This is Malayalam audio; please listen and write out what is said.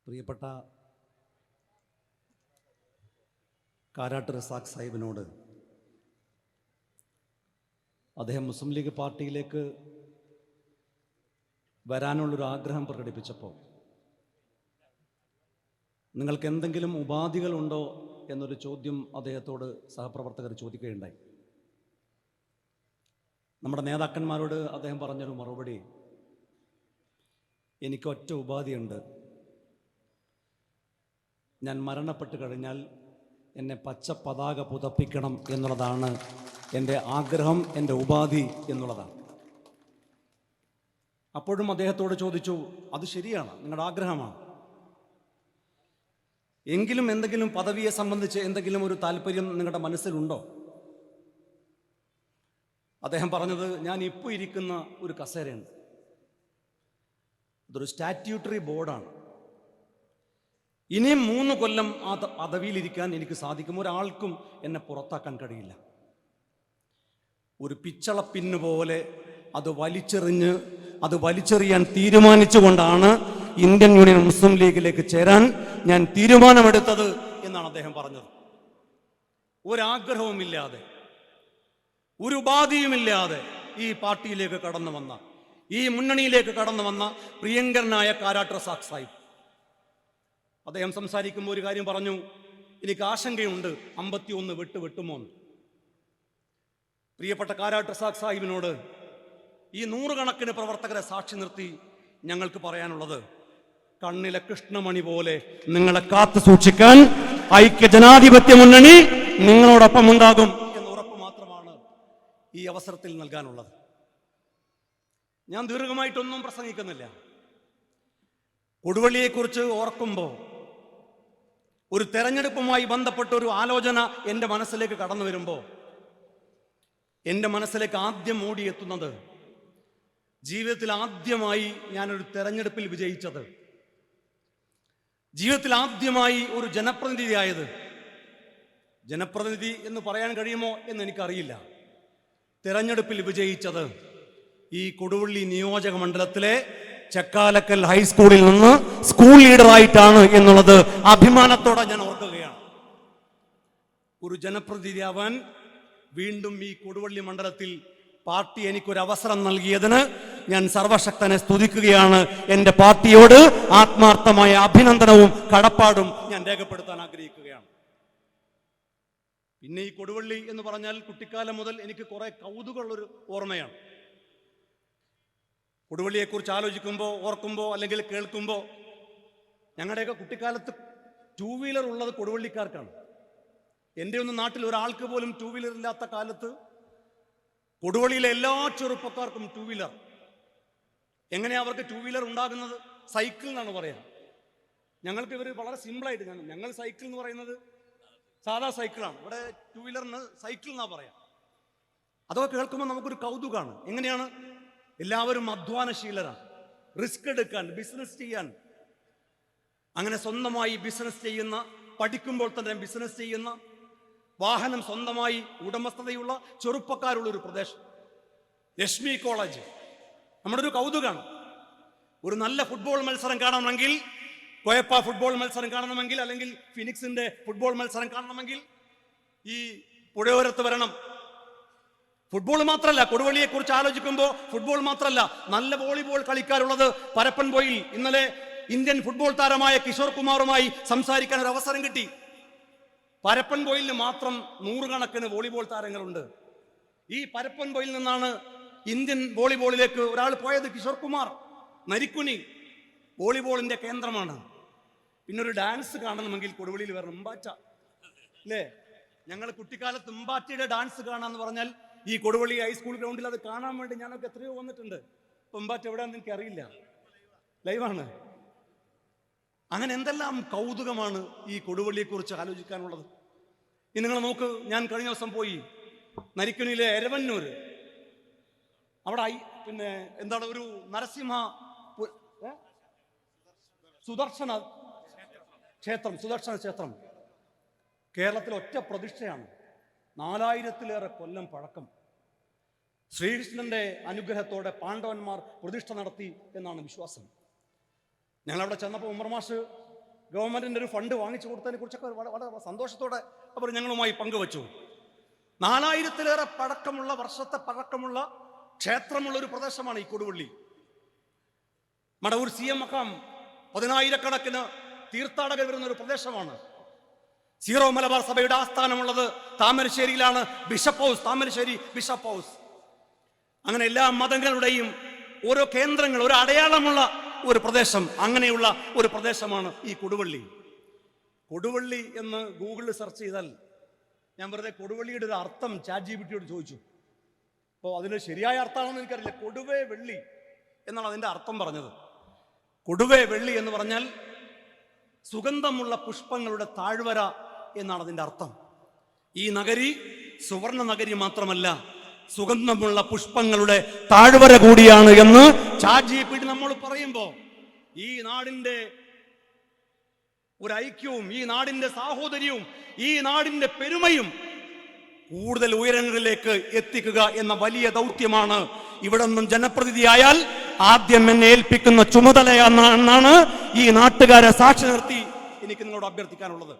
പ്രിയപ്പെട്ട കാരാട്ട് റസാഖ് സാഹിബിനോട് അദ്ദേഹം മുസ്ലിം ലീഗ് പാർട്ടിയിലേക്ക് വരാനുള്ളൊരു ആഗ്രഹം പ്രകടിപ്പിച്ചപ്പോൾ നിങ്ങൾക്ക് എന്തെങ്കിലും ഉപാധികളുണ്ടോ എന്നൊരു ചോദ്യം അദ്ദേഹത്തോട് സഹപ്രവർത്തകർ ചോദിക്കുകയുണ്ടായി. നമ്മുടെ നേതാക്കന്മാരോട് അദ്ദേഹം പറഞ്ഞൊരു മറുപടി, എനിക്കൊറ്റ ഉപാധിയുണ്ട്, ഞാൻ മരണപ്പെട്ട് കഴിഞ്ഞാൽ എന്നെ പച്ച പതാക പുതപ്പിക്കണം എന്നുള്ളതാണ് എൻ്റെ ആഗ്രഹം, എൻ്റെ ഉപാധി എന്നുള്ളതാണ്. അപ്പോഴും അദ്ദേഹത്തോട് ചോദിച്ചു, അത് ശരിയാണ്, നിങ്ങളുടെ ആഗ്രഹമാണ്, എങ്കിലും എന്തെങ്കിലും പദവിയെ സംബന്ധിച്ച് എന്തെങ്കിലും ഒരു താല്പര്യം നിങ്ങളുടെ മനസ്സിലുണ്ടോ? അദ്ദേഹം പറഞ്ഞത്, ഞാൻ ഇപ്പോൾ ഇരിക്കുന്ന ഒരു കസേരയുണ്ട്, അതൊരു സ്റ്റാറ്റ്യൂട്ടറി ബോർഡാണ്, ഇനിയും 3 കൊല്ലം ആ പദവിയിലിരിക്കാൻ എനിക്ക് സാധിക്കും, ഒരാൾക്കും എന്നെ പുറത്താക്കാൻ കഴിയില്ല. ഒരു പിച്ചളപ്പിന്ന് പോലെ അത് വലിച്ചെറിയാൻ തീരുമാനിച്ചുകൊണ്ടാണ് ഇന്ത്യൻ യൂണിയൻ മുസ്ലിം ലീഗിലേക്ക് ചേരാൻ ഞാൻ തീരുമാനമെടുത്തത് എന്നാണ് അദ്ദേഹം പറഞ്ഞത്. ഒരാഗ്രഹവുമില്ലാതെ, ഒരു ഉപാധിയുമില്ലാതെ ഈ പാർട്ടിയിലേക്ക് കടന്നു വന്ന, ഈ മുന്നണിയിലേക്ക് കടന്നു വന്ന പ്രിയങ്കരനായ കാരാട്ട് റസാഖ് സാഹിബ് അദ്ദേഹം സംസാരിക്കുമ്പോൾ ഒരു കാര്യം പറഞ്ഞു, എനിക്ക് ആശങ്കയുണ്ട് 51 വെട്ടുമോ എന്ന്. പ്രിയപ്പെട്ട കാരാട്ട് റസാഖ് സാഹിബിനോട് ഈ 100 കണക്കിന് പ്രവർത്തകരെ സാക്ഷി നിർത്തി ഞങ്ങൾക്ക് പറയാനുള്ളത്, കണ്ണിലെ കൃഷ്ണമണി പോലെ നിങ്ങളെ കാത്തു സൂക്ഷിക്കാൻ ഐക്യ ജനാധിപത്യ മുന്നണി നിങ്ങളോടൊപ്പം ഉണ്ടാകും എന്ന ഉറപ്പ് മാത്രമാണ് ഈ അവസരത്തിൽ നൽകാനുള്ളത്. ഞാൻ ദീർഘമായിട്ടൊന്നും പ്രസംഗിക്കുന്നില്ല. കൊടുവള്ളിയെക്കുറിച്ച് ഓർക്കുമ്പോൾ ഒരു തെരഞ്ഞെടുപ്പുമായി ബന്ധപ്പെട്ട ഒരു ആലോചന എൻ്റെ മനസ്സിലേക്ക് കടന്നു വരുമ്പോൾ എൻ്റെ മനസ്സിലേക്ക് ആദ്യം ഓടിയെത്തുന്നത്, ജീവിതത്തിൽ ആദ്യമായി ഞാനൊരു തെരഞ്ഞെടുപ്പിൽ വിജയിച്ചത്, ജീവിതത്തിൽ ആദ്യമായി ഒരു ജനപ്രതിനിധിയായത്, ജനപ്രതിനിധി എന്ന് പറയാൻ കഴിയുമോ എന്ന് എനിക്കറിയില്ല, തെരഞ്ഞെടുപ്പിൽ വിജയിച്ചത് ഈ കൊടുവള്ളി നിയോജക മണ്ഡലത്തിലെ ചക്കാലക്കൽ ഹൈസ്കൂളിൽ നിന്ന് സ്കൂൾ ലീഡറായിട്ടാണ് എന്നുള്ളത് അഭിമാനത്തോടെ ഞാൻ ഓർക്കുകയാണ്. ഒരു ജനപ്രതിനിധിയാവാൻ വീണ്ടും ഈ കൊടുവള്ളി മണ്ഡലത്തിൽ പാർട്ടി എനിക്കൊരു അവസരം നൽകിയതിന് ഞാൻ സർവശക്തനെ സ്തുതിക്കുകയാണ്. എൻ്റെ പാർട്ടിയോട് ആത്മാർത്ഥമായ അഭിനന്ദനവും കടപ്പാടും ഞാൻ രേഖപ്പെടുത്താൻ ആഗ്രഹിക്കുകയാണ്. പിന്നെ ഈ കൊടുവള്ളി എന്ന് പറഞ്ഞാൽ കുട്ടിക്കാലം മുതൽ എനിക്ക് കുറെ കൗതുകമുള്ളൊരു ഓർമ്മയാണ്. കൊടുവള്ളിയെക്കുറിച്ച് ആലോചിക്കുമ്പോൾ, ഓർക്കുമ്പോൾ, അല്ലെങ്കിൽ കേൾക്കുമ്പോൾ, ഞങ്ങളുടെയൊക്കെ കുട്ടിക്കാലത്ത് 2 വീലർ ഉള്ളത് കൊടുവള്ളിക്കാർക്കാണ്. എൻ്റെ ഒന്നും നാട്ടിൽ ഒരാൾക്ക് പോലും 2 വീലർ ഇല്ലാത്ത കാലത്ത് കൊടുവള്ളിയിലെ എല്ലാ ചെറുപ്പക്കാർക്കും 2 വീലർ. എങ്ങനെയാ അവർക്ക് 2 വീലർ ഉണ്ടാകുന്നത്? സൈക്കിൾ എന്നാണ് പറയാം. ഞങ്ങൾക്ക് ഇവർ വളരെ സിമ്പിളായിട്ട്, ഞങ്ങൾ സൈക്കിൾ എന്ന് പറയുന്നത് സാധാ സൈക്കിളാണ്, ഇവിടെ 2 വീലറിന് സൈക്കിൾ എന്നാ പറയാം. അതൊക്കെ കേൾക്കുമ്പോൾ നമുക്കൊരു കൗതുകമാണ്. എങ്ങനെയാണ്? എല്ലാവരും അധ്വാനശീലരാണ്, റിസ്ക് എടുക്കാൻ, ബിസിനസ് ചെയ്യാൻ. അങ്ങനെ സ്വന്തമായി ബിസിനസ് ചെയ്യുന്ന, പഠിക്കുമ്പോൾ തന്നെ ബിസിനസ് ചെയ്യുന്ന, വാഹനം സ്വന്തമായി ഉടമസ്ഥതയുള്ള ചെറുപ്പക്കാരുള്ള ഒരു പ്രദേശം ലക്ഷ്മി കോളേജ് നമ്മുടെ ഒരു കൗതുകമാണ്. ഒരു നല്ല ഫുട്ബോൾ മത്സരം കാണണമെങ്കിൽ, കോയപ്പ ഫുട്ബോൾ മത്സരം കാണണമെങ്കിൽ, അല്ലെങ്കിൽ ഫിനിക്സിന്റെ ഫുട്ബോൾ മത്സരം കാണണമെങ്കിൽ ഈ പുഴയോരത്ത് വരണം. ഫുട്ബോൾ മാത്രമല്ല, കൊടുവള്ളിയെ കുറിച്ച് ആലോചിക്കുമ്പോൾ ഫുട്ബോൾ മാത്രമല്ല, നല്ല വോളിബോൾ കളിക്കാരുള്ളത് പരപ്പൻപൊയിൽ. ഇന്നലെ ഇന്ത്യൻ ഫുട്ബോൾ താരമായ കിഷോർ കുമാറുമായി സംസാരിക്കാൻ ഒരു അവസരം കിട്ടി. പരപ്പൻപൊയിലിന് മാത്രം 100 കണക്കിന് വോളിബോൾ താരങ്ങളുണ്ട്. ഈ പരപ്പൻപൊയിൽ നിന്നാണ് ഇന്ത്യൻ വോളിബോളിലേക്ക് ഒരാൾ പോയത്, കിഷോർ കുമാർ. നരിക്കുനി വോളിബോളിന്റെ കേന്ദ്രമാണ്. പിന്നെ ഒരു ഡാൻസ് കാണണമെങ്കിൽ കൊടുവള്ളിയിൽ വരണം, ഉമ്പാറ്റ അല്ലേ? ഞങ്ങൾ കുട്ടിക്കാലത്ത് ഉമ്പാറ്റയുടെ ഡാൻസ് കാണാന്ന് പറഞ്ഞാൽ ഈ കൊടുവള്ളി ഹൈസ്കൂൾ ഗ്രൗണ്ടിൽ അത് കാണാൻ വേണ്ടി ഞാനൊക്കെ എത്രയോ വന്നിട്ടുണ്ട്. ഉമ്പാറ്റ എവിടെയാണെന്ന് എനിക്ക് അറിയില്ല, ലൈവാണ്. അങ്ങനെ എന്തെല്ലാം കൗതുകമാണ് ഈ കൊടുവള്ളിയെക്കുറിച്ച് ആലോചിക്കാനുള്ളത്. ഇനി നിങ്ങൾ നോക്ക്, ഞാൻ കഴിഞ്ഞ ദിവസം പോയി നരിക്കുനിയിലെ എരവന്നൂര്, അവിടെ പിന്നെ എന്താണ് ഒരു നരസിംഹ സുദർശന ക്ഷേത്രം. കേരളത്തിൽ ഒറ്റ പ്രതിഷ്ഠയാണ്, 4000-ലേറെ കൊല്ലം പഴക്കം. ശ്രീകൃഷ്ണന്റെ അനുഗ്രഹത്തോടെ പാണ്ഡവന്മാർ പ്രതിഷ്ഠ നടത്തി എന്നാണ് വിശ്വാസം. ഞങ്ങളവിടെ ചെന്നപ്പോൾ ഉമർ മാഷ് ഗവൺമെന്റിന്റെ ഒരു ഫണ്ട് വാങ്ങിച്ചു കൊടുത്തതിനെ കുറിച്ചൊക്കെ വളരെ സന്തോഷത്തോടെ അവർ ഞങ്ങളുമായി പങ്കുവച്ചു. 4000-ലേറെ വർഷത്തെ പഴക്കമുള്ള ക്ഷേത്രമുള്ള ഒരു പ്രദേശമാണ് ഈ കൊടുവള്ളി. മടവൂർ CM മക്കാം 10,000-കണക്കിന് തീർത്ഥാടകർ വരുന്ന ഒരു പ്രദേശമാണ്. സീറോ മലബാർ സഭയുടെ ആസ്ഥാനമുള്ളത് താമരശ്ശേരിയിലാണ്. Bishop house, Thamarassery bishop house. അങ്ങനെ എല്ലാ മതങ്ങളുടെയും ഓരോ കേന്ദ്രങ്ങൾ, ഒരു അടയാളമുള്ള ഒരു പ്രദേശം, അങ്ങനെയുള്ള ഒരു പ്രദേശമാണ് ഈ കൊടുവള്ളി. കൊടുവള്ളി എന്ന് ഗൂഗിളിൽ സെർച്ച് ചെയ്താൽ, ഞാൻ വെറുതെ കൊടുവള്ളിയുടെ ഒരു അർത്ഥം ChatGPT-യോട് ചോദിച്ചു. അപ്പോൾ അതിന് ശരിയായ അർത്ഥമാണെന്ന് എനിക്കറിയില്ല. കൊടുവേ വെള്ളി എന്നാണ് അതിൻ്റെ അർത്ഥം പറഞ്ഞത്. കൊടുവേ വെള്ളി എന്ന് പറഞ്ഞാൽ സുഗന്ധമുള്ള പുഷ്പങ്ങളുടെ താഴ്വര എന്നാണ് അതിൻ്റെ അർത്ഥം. ഈ നഗരി സുവർണ നഗരി മാത്രമല്ല, സുഗന്ധമുള്ള പുഷ്പങ്ങളുടെ താഴ്വര കൂടിയാണ് എന്ന് ChatGPT നമ്മൾ പറയുമ്പോൾ ഈ നാടിന്റെ ഒരു ഐക്യവും, ഈ നാടിന്റെ സാഹോദര്യവും, ഈ നാടിന്റെ പെരുമയും കൂടുതൽ ഉയരങ്ങളിലേക്ക് എത്തിക്കുക എന്ന വലിയ ദൗത്യമാണ് ഇവിടെ നിന്നും ജനപ്രതിനിധിയായാൽ ആദ്യം എന്നെ ഏൽപ്പിക്കുന്ന ചുമതല എന്നാണ് ഈ നാട്ടുകാരെ സാക്ഷി നിർത്തി എനിക്ക് നിങ്ങളോട് അഭ്യർത്ഥിക്കാനുള്ളത്.